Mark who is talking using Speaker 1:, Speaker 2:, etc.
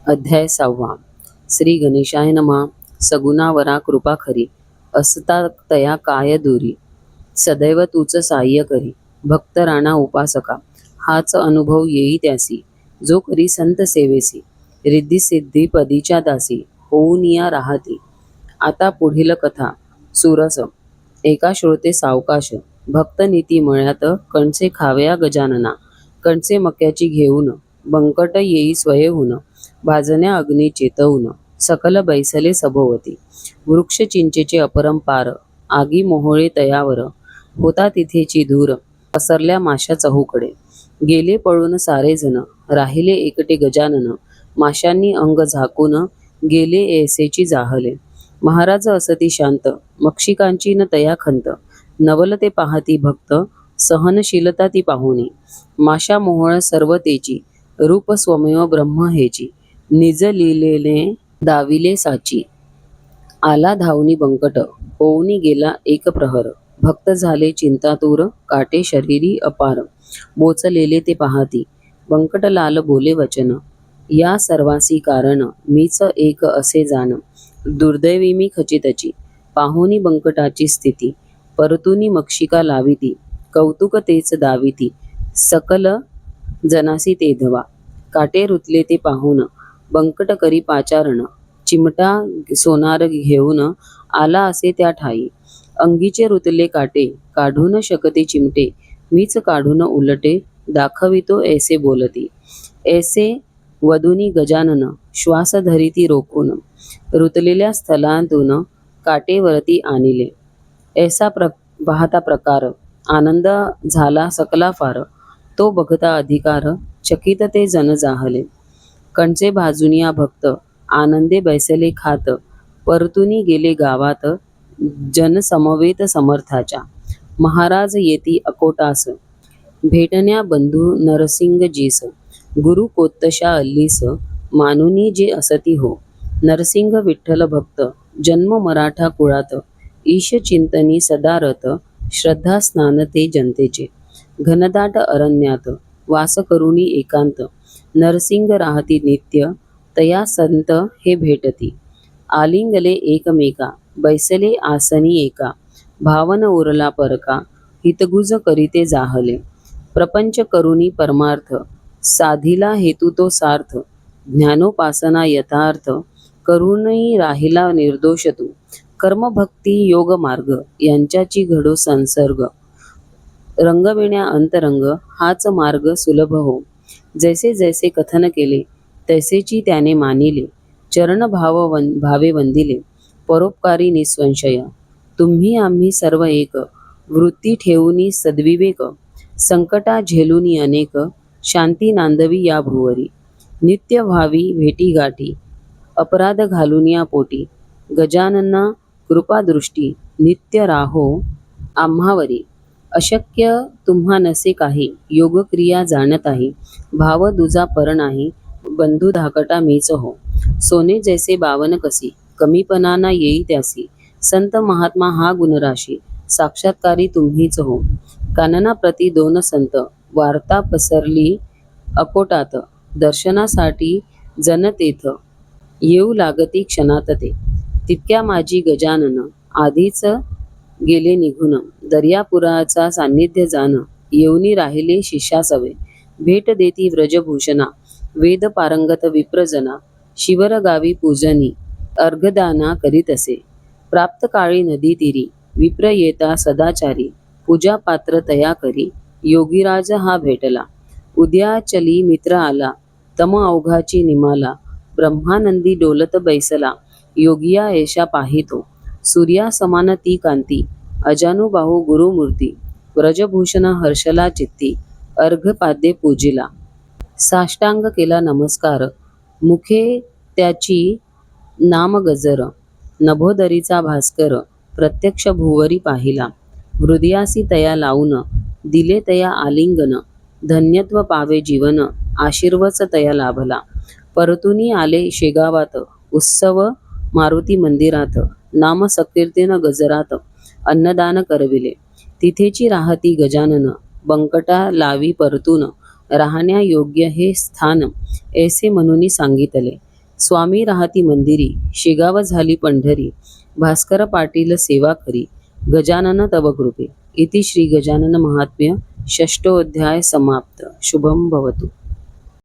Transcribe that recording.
Speaker 1: अध्याय 6. श्री गणेशाय नमः. सगुणावरा कृपा खरी, असता तया काय दुरी. सदैव तूच साह्य करी, भक्त राणा उपासका. हाच अनुभव येई त्यासी, जो करी संत सेवेसी. रिद्धी सिद्धी पदीच्या दासी, होऊन या राहती. आता पुढील कथा. सुरस. एका श्रोते सावकाश, भक्त नीती मळ्यात कणसे खावया गजानना. कणसे मक्याची घेऊन, बंकट येई स्वयंहून. भाजण्या अग्नी चेतवून, सकल बैसले सभोवती. वृक्ष चिंचेचे अपरंपार, आगी मोहोळे तयावर. होता तिथेची धूर, पसरल्या माशा चहूकडे. गेले पळून सारे जण, राहिले एकटे गजानन. माशांनी अंग झाकून, गेले ऐसेची जाहले. महाराज असती शांत, मक्षिकांची न तया खंत. नवल ते पाहती भक्त, सहनशीलता ती पाहुनी. माशा मोहोळ सर्व तेची, रूप स्वमेव ब्रह्म हेची. निज लिलेले दाविले साची, आला धावनी बंकट. होऊनी गेला एक प्रहर, भक्त झाले चिंतातूर. काटे शरीरी अपार, बोचलेले ते पाहती. बंकटलाल बोले वचन, या सर्वासी कारण. मीच एक असे जाण, दुर्दैवी मी खचितची. पाहुनी बंकटाची स्थिती, परतुनी मक्षिका लाविती. कौतुक तेच दाविती, सकल जनासी तेधवा. काटे रुतले ते पाहून, बंकट करी पाचारण. चिमटा सोनार घेऊन, आला असे त्या ठाई. अंगीचे रुतले काटे, काढू न शकते चिमटे. मीच काढून उलटे, दाखवितो ऐसे बोलती. ऐसे वदुनी गजानन, श्वास धरिती रोखून. रुतलेल्या स्थलांतून, काटेवरती आणिले. ऐसा पाहता प्रकार, आनंद झाला सकला फार. तो बघता अधिकार, चकित ते जन जाहले. कणसे भाजुनिया भक्त, आनंदे बैसले खात. परतुनी गेले गावात, जन समवेत समर्थाच्या. महाराज येती अकोटास, भेटण्या बंधू नरसिंगजीस. गुरु कोत्तशा अल्लीस, मानुनी जे असती हो. नरसिंग विठ्ठल भक्त, जन्म मराठा कुळात. ईश चिंतनी सदा रत, श्रद्धा स्नान ते जनतेचे. घनदाट अरण्यात, वास करुणी एकांत. नरसिंग राहती नित्य, तया संत हे भेटती. आलिंगले एकमेका, बैसले आसनी एका. भावन उरला परका, हितगुज करीते जाहले. प्रपंच करुणी परमार्थ, साधिला हेतू तो सार्थ. ज्ञानोपासना यथार्थ, करुणी राहिला निर्दोष तू. कर्मभक्ती योग मार्ग, यांच्याची घडो संसर्ग. रंगविण्या अंतरंग, हाच मार्ग सुलभ हो. जैसे जैसे कथन केले, तैसेची त्याने मानिले. चरण भावे वंदिले, परोपकारी निसंशय. तुम्ही आम्ही सर्व एक, वृत्ती ठेवूनी सद्विवेक. संकटा झेलूनी अनेक, शांती नांदवी या भुवरी. नित्य व्हावी भेटी गाठी, अपराध घालून या पोटी. गजानना कृपादृष्टी, नित्य राहो आम्हावरी. अशक्य तुम्हा नसे काही, योगक्रिया जाणत आहे. भाव दुजा पर नाही, बंधू धाकटा मीच हो. सोने जैसे बावन कसी, कमीपणाना येई त्यासी. संत महात्मा हा गुणराशी, साक्षात्कारी तुम्हीच हो. कानना प्रति दोन संत, वार्ता पसरली अकोटात. दर्शनासाठी जन तेथ, येऊ लागती क्षणात ते. तितक्या माझी गजानन, आधीच गेले निघून. दर्यापुराचा सान्निध्य जाण, येऊनी राहिले शिष्यासवे. भेट देती व्रजभूषणा, वेद पारंगत विप्रजना. शिवर गावी पूजनी, अर्घदाना करीतसे. प्राप्त काळी नदी तीरी, विप्र येता सदाचारी. पूजा पात्र तया करी, योगीराज हा भेटला. उद्या चली मित्र आला, तम अवघाची निमाला. ब्रह्मानंदी डोलत बैसला, योगिया ऐशा पाहितो. सूर्या समान ती कांती, अजानुबाहू गुरुमूर्ती. व्रजभूषण हर्षला चित्ती, अर्घपाद्ये पूजिला. साष्टांग केला नमस्कार, मुखे त्याची नाम गजर. नभोदरीचा भास्कर, प्रत्यक्ष भुवरी पाहिला. हृदयासी तया लावून, दिले तया आलिंगन. धन्यत्व पावे जीवन, आशीर्वच तया लाभला. परतुनी आले शेगावात, उत्सव मारुती मंदिरात. नाम संकीर्तन गजरात, अन्नदान करविले. तिथेची राहती गजानन, बंकटा लावी परतून. राहण्या योग्य हे स्थान, ऐसे म्हणून सांगितले. स्वामी राहती मंदिरी, शिगाव झाली पंढरी, भास्कर पाटील सेवा करी, गजानन तव कृपे. इति श्री गजानन महात्म्य षष्ठोऽध्याय समाप्त. शुभम भवतु.